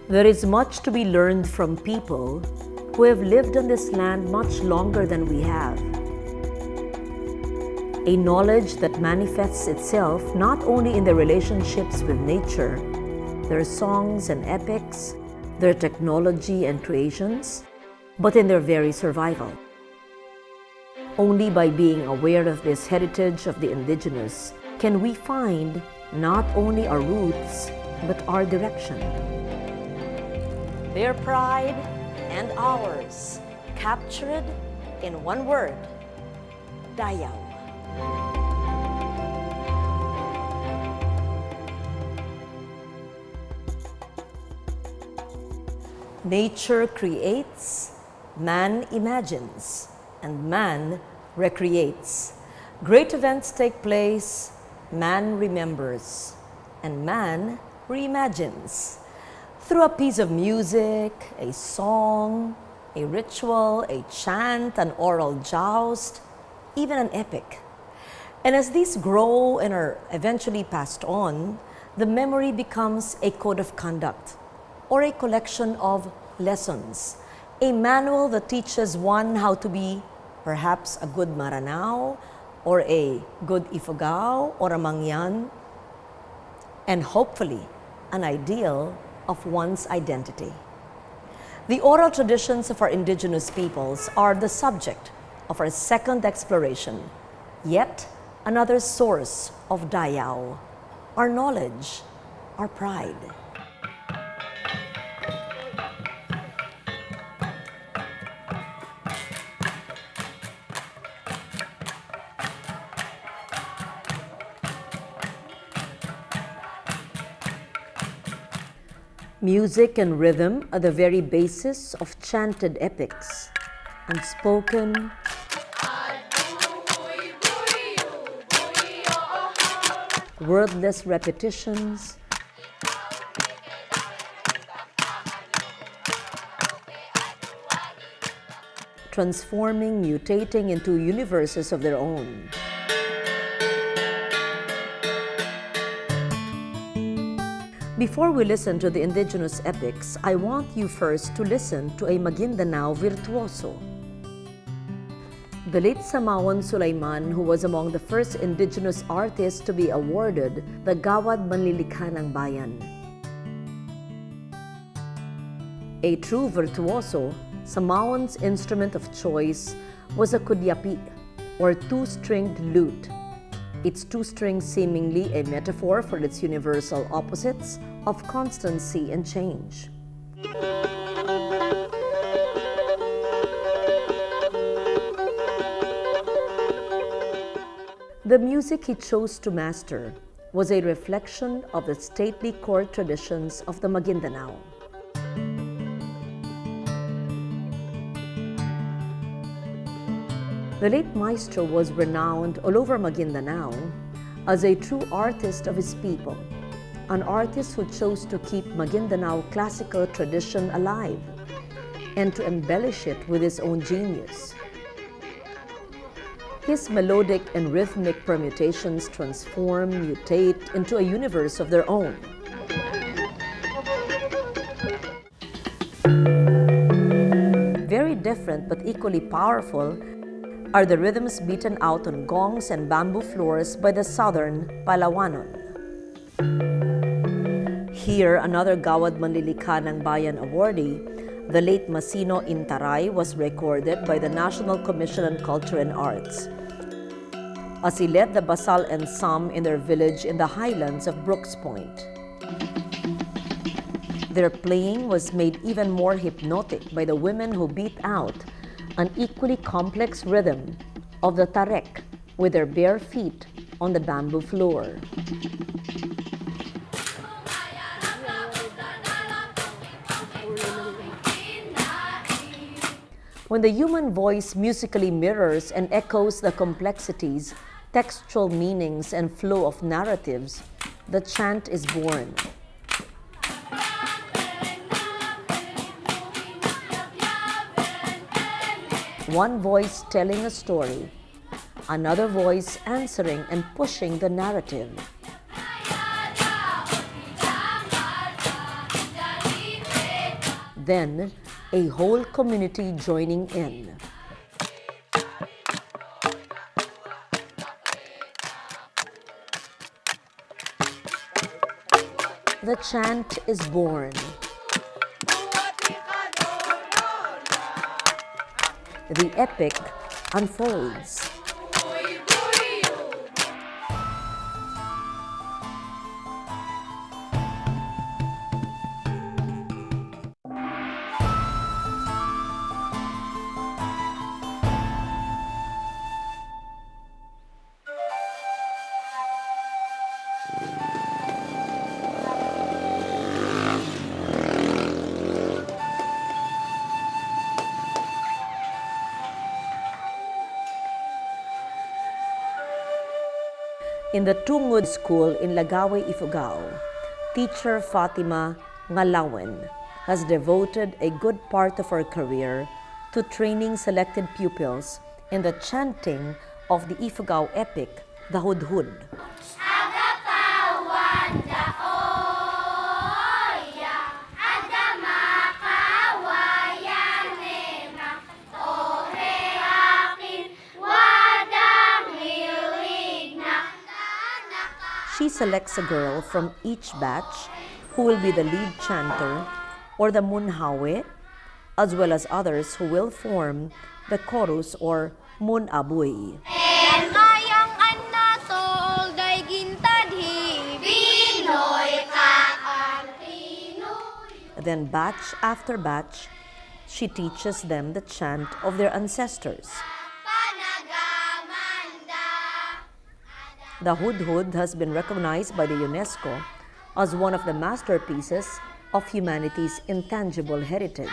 There is much to be learned from people who have lived on this land much longer than we have. A knowledge that manifests itself not only in their relationships with nature, their songs and epics, their technology and creations, but in their very survival. Only by being aware of this heritage of the indigenous can we find not only our roots, but our direction. Their pride and ours, captured in one word, Dayaw. Nature creates, man imagines, and man recreates. Great events take place, man remembers, and man reimagines. Through a piece of music, a song, a ritual, a chant, an oral joust, even an epic. And as these grow and are eventually passed on, the memory becomes a code of conduct or a collection of lessons, a manual that teaches one how to be perhaps a good Maranao or a good Ifugao or a Mangyan, and hopefully an ideal of one's identity. The oral traditions of our indigenous peoples are the subject of our second exploration, yet another source of Dayaw, our knowledge, our pride. Music and rhythm are the very basis of chanted epics, unspoken, wordless repetitions, transforming, mutating into universes of their own. Before we listen to the indigenous epics, I want you first to listen to a Maguindanao virtuoso. The late Samaon Sulaiman, who was among the first indigenous artists to be awarded the Gawad Manlilikha ng Bayan. A true virtuoso, Samaon's instrument of choice was a kudyapi, or two-stringed lute. Its two strings seemingly a metaphor for its universal opposites of constancy and change. The music he chose to master was a reflection of the stately court traditions of the Maguindanao. The late maestro was renowned all over Maguindanao as a true artist of his people, an artist who chose to keep Maguindanao classical tradition alive and to embellish it with his own genius. His melodic and rhythmic permutations transform, mutate into a universe of their own. Very different but equally powerful are the rhythms beaten out on gongs and bamboo floors by the southern Palawanon. Here, another Gawad Manlilikha ng Bayan awardee, the late Masino Intaray, was recorded by the National Commission on Culture and Arts as he led the Basal and Sam in their village in the highlands of Brooks Point. Their playing was made even more hypnotic by the women who beat out an equally complex rhythm of the tarek with their bare feet on the bamboo floor. When the human voice musically mirrors and echoes the complexities, textual meanings, and flow of narratives, the chant is born. One voice telling a story, another voice answering and pushing the narrative. then a whole community joining in. The chant is born. The epic unfolds. In the Tungod School in Lagawe, Ifugao, teacher Fatima Ngalawen has devoted a good part of her career to training selected pupils in the chanting of the Ifugao epic, the Hudhud. She selects a girl from each batch who will be the lead chanter or the munhawe, as well as others who will form the chorus or munabuy. Then batch after batch, she teaches them the chant of their ancestors. The Hudhud has been recognized by the UNESCO as one of the masterpieces of humanity's intangible heritage.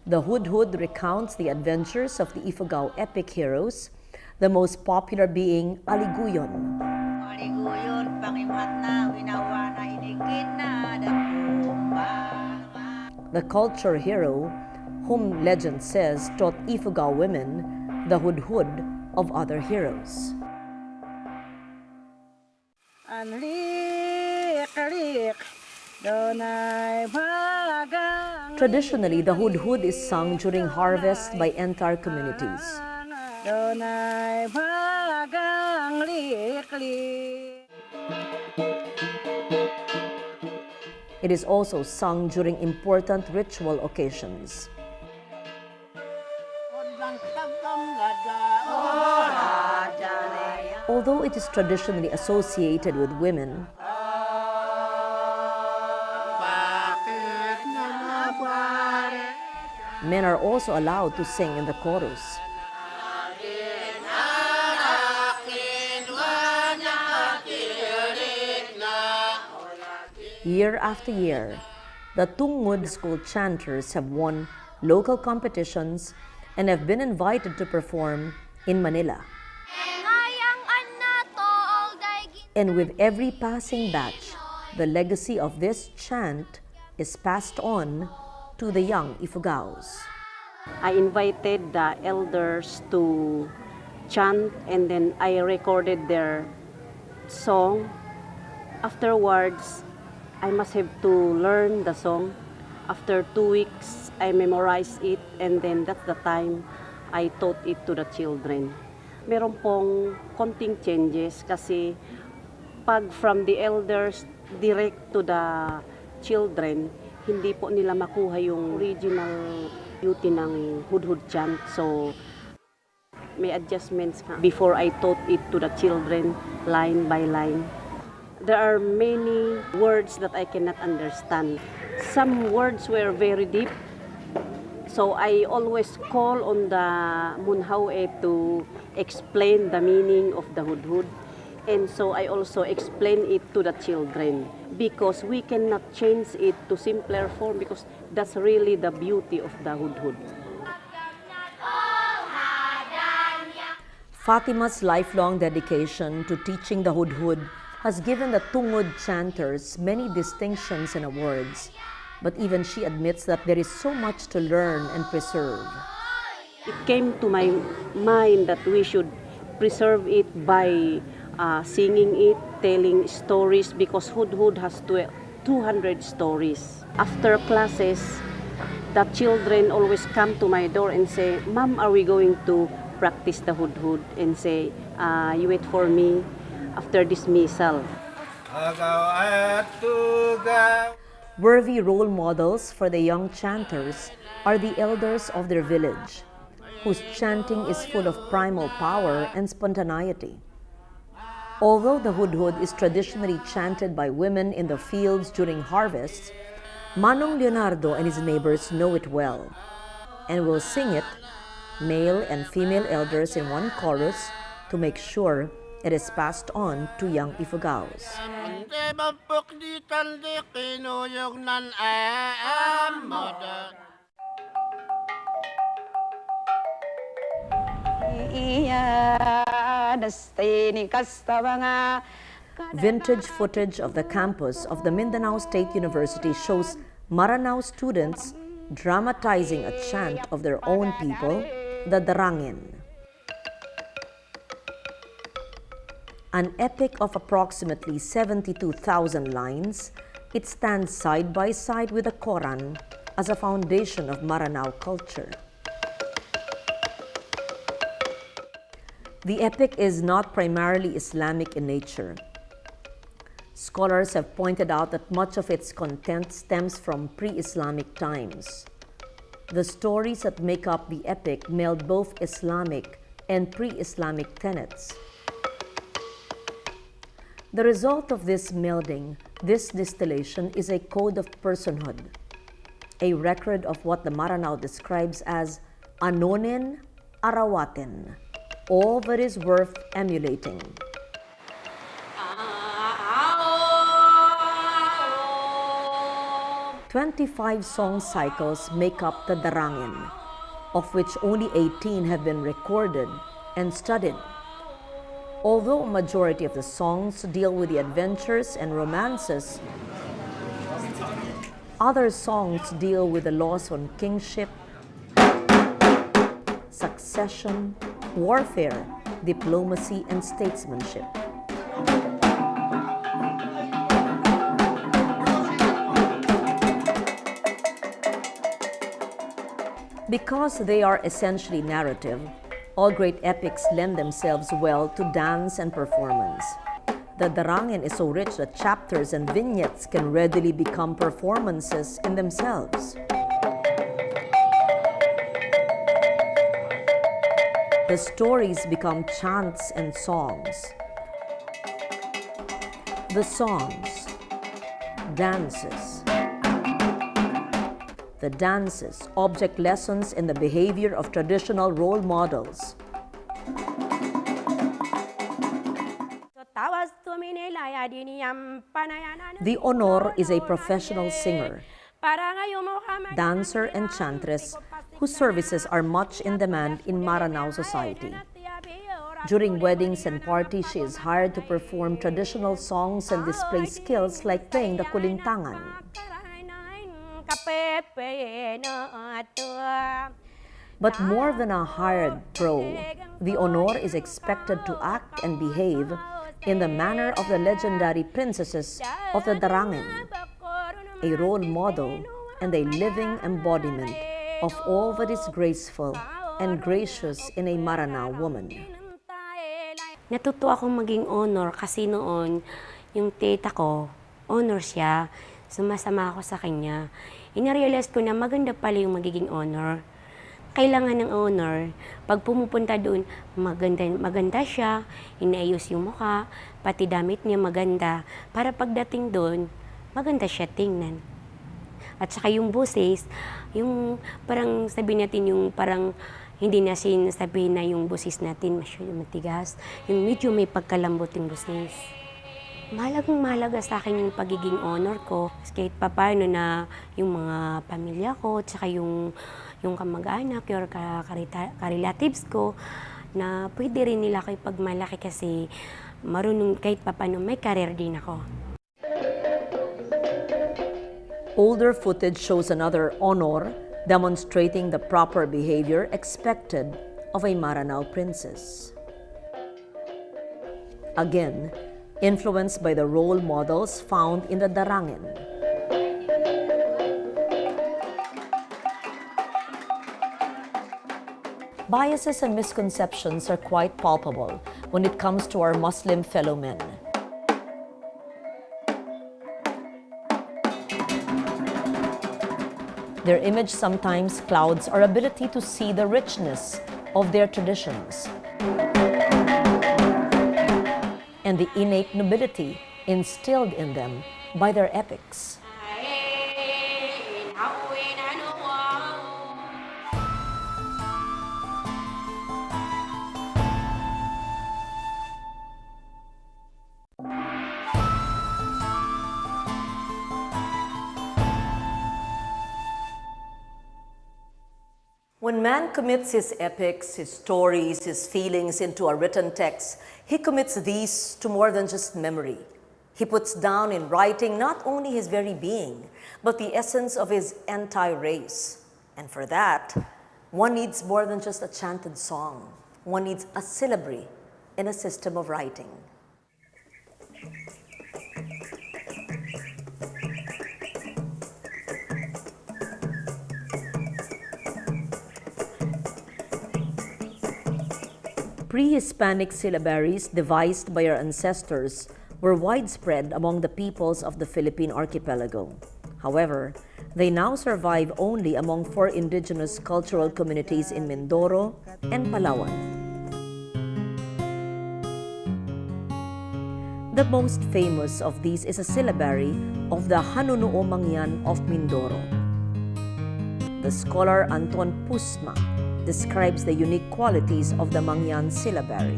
The Hudhud recounts the adventures of the Ifugao epic heroes, the most popular being Aliguyon. The culture hero, whom legend says taught Ifugao women the Hudhud of other heroes. Traditionally, the Hudhud is sung during harvest by entire communities. It is also sung during important ritual occasions. Although it is traditionally associated with women, men are also allowed to sing in the chorus. Year after year, the Tungod School chanters have won local competitions and have been invited to perform in Manila. And with every passing batch, the legacy of this chant is passed on to the young Ifugaos. I invited the elders to chant, and then I recorded their song. Afterwards, I must have to learn the song. After 2 weeks, I memorized it, and then that's the time I taught it to the children. Meron pong konting changes kasi pag from the elders direct to the children, hindi po nila makuha yung original beauty ng Hudhud chant. So, may adjustments before I taught it to the children line by line. There are many words that I cannot understand. Some words were very deep. So I always call on the munhawe to explain the meaning of the Hudhud. And so I also explain it to the children because we cannot change it to simpler form because that's really the beauty of the Hudhud. Fatima's lifelong dedication to teaching the Hudhud has given the Tungod chanters many distinctions and awards, but even she admits that there is so much to learn and preserve. It came to my mind that we should preserve it by singing it, telling stories, because Hudhud has 200 stories. After classes, the children always come to my door and say, "Ma'am, are we going to practice the Hudhud?" And say, "You wait for me after dismissal." Worthy role models for the young chanters are the elders of their village, whose chanting is full of primal power and spontaneity. Although the Hudhud is traditionally chanted by women in the fields during harvests, Manong Leonardo and his neighbors know it well and will sing it, male and female elders in one chorus, to make sure it is passed on to young Ifugaos. Vintage footage of the campus of the Mindanao State University shows Maranao students dramatizing a chant of their own people, the Darangen. An epic of approximately 72,000 lines, it stands side by side with the Quran as a foundation of Maranao culture. The epic is not primarily Islamic in nature. Scholars have pointed out that much of its content stems from pre-Islamic times. The stories that make up the epic meld both Islamic and pre-Islamic tenets. The result of this melding, this distillation, is a code of personhood, a record of what the Maranao describes as anonin arawatin, all that is worth emulating. "25 song cycles make up the Darangen, of which only 18 have been recorded and studied. Although a majority of the songs deal with the adventures and romances, other songs deal with the laws on kingship, succession, warfare, diplomacy, and statesmanship. Because they are essentially narrative, all great epics lend themselves well to dance and performance. The Darangen is so rich that chapters and vignettes can readily become performances in themselves. The stories become chants and songs. The songs, dances. The dances, object lessons in the behavior of traditional role models. The honor is a professional singer, dancer, and chantress whose services are much in demand in Maranao society. During weddings and parties, she is hired to perform traditional songs and display skills like playing the kulintangan. But more than a hired pro, the honor is expected to act and behave in the manner of the legendary princesses of the Darangen, a role model and a living embodiment of all that is graceful and gracious in a Maranao woman. Natuto akong maging honor kasi noon, yung tita ko, honor siya, sumasama ako sa kanya. Ina-realize ko na maganda pala yung magiging honor. Kailangan ng honor, pag pumupunta doon, maganda siya, inaayos yung mukha, pati damit niya maganda, para pagdating doon, maganda siya tingnan. At saka yung boses, yung parang sabihin natin yung parang hindi na sinasabihin na yung boses natin masyadong matigas, yung medyo may pagkalambot yung boses. Mahalaga sa akin yung pagiging honor ko. Kahit papaano na yung mga pamilya ko, tsaka yung kamag-anak, yung ka-relatives ko, na pwede rin nila kayo pagmalaki kasi marunong kahit papaano may career din ako. Older footage shows another honor demonstrating the proper behavior expected of a Maranao princess. Again, influenced by the role models found in the Darangen. Biases and misconceptions are quite palpable when it comes to our Muslim fellow men. Their image sometimes clouds our ability to see the richness of their traditions and the innate nobility instilled in them by their epics. When man commits his epics, his stories, his feelings into a written text, he commits these to more than just memory. He puts down in writing not only his very being, but the essence of his entire race. And for that, one needs more than just a chanted song. One needs a syllabary in a system of writing. Pre-Hispanic syllabaries devised by our ancestors were widespread among the peoples of the Philippine archipelago. However, they now survive only among 4 indigenous cultural communities in Mindoro and Palawan. The most famous of these is a syllabary of the Hanunuo Mangyan of Mindoro. The scholar Anton Pusma describes the unique qualities of the Mangyan syllabary.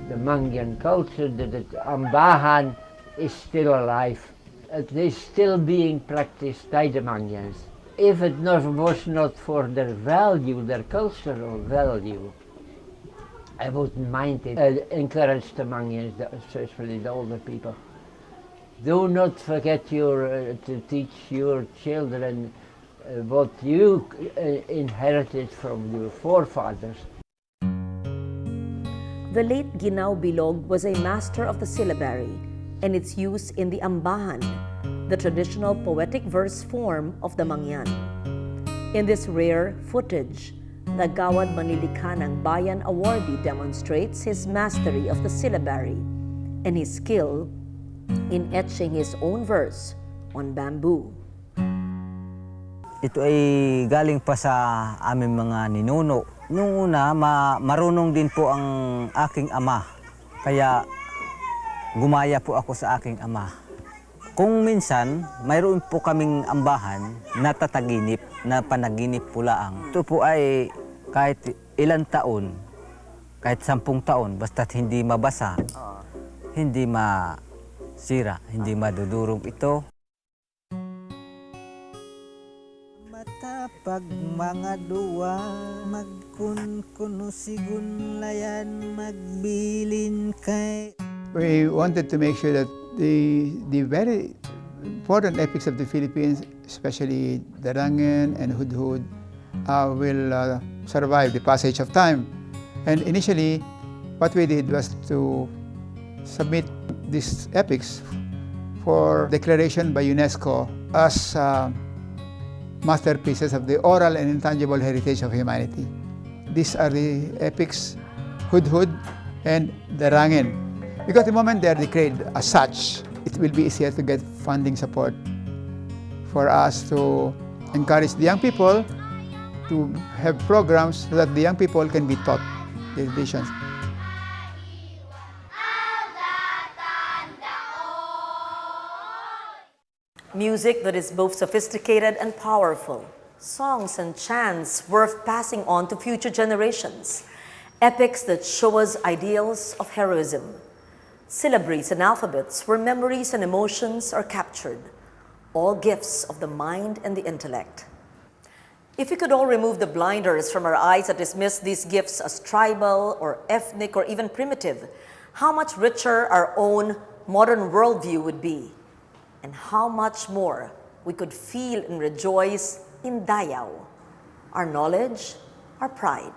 The Mangyan culture, the ambahan, is still alive. It is still being practiced by the Mangyans. If it was not for their value, their cultural value, I wouldn't mind it. I encourage the Mangyans, especially the older people. Do not forget to teach your children what you inherited from your forefathers. The late Ginaw Bilog was a master of the syllabary and its use in the ambahan, the traditional poetic verse form of the Mangyan. In this rare footage, the Gawad Manlilikha ng Bayan awardee demonstrates his mastery of the syllabary and his skill in etching his own verse on bamboo. Ito ay galing pa sa aming mga ninuno. Noong una, marunong din po ang aking ama. Kaya gumaya po ako sa aking ama. Kung minsan, mayroon po kaming ambahan na tataginip, na panaginip po laang. Ito po ay kahit ilang taon, kahit 10 taon, basta't hindi mabasa, hindi masira, hindi madudurog ito. Matapag mga duwa, magkunkuno sigunlayan, magbilin kay. We wanted to make sure that the very important epics of the Philippines, especially Darangen and Hudhud, will survive the passage of time. And initially, what we did was to submit these epics for declaration by UNESCO as masterpieces of the oral and intangible heritage of humanity. These are the epics Hudhud and Darangen. Because the moment they are declared as such, it will be easier to get funding support for us to encourage the young people to have programs so that the young people can be taught the traditions. Music that is both sophisticated and powerful. Songs and chants worth passing on to future generations. Epics that show us ideals of heroism. Syllabaries and alphabets where memories and emotions are captured. All gifts of the mind and the intellect. If we could all remove the blinders from our eyes that dismiss these gifts as tribal or ethnic or even primitive, how much richer our own modern worldview would be. and how much more we could feel and rejoice in Dayaw, our knowledge, our pride.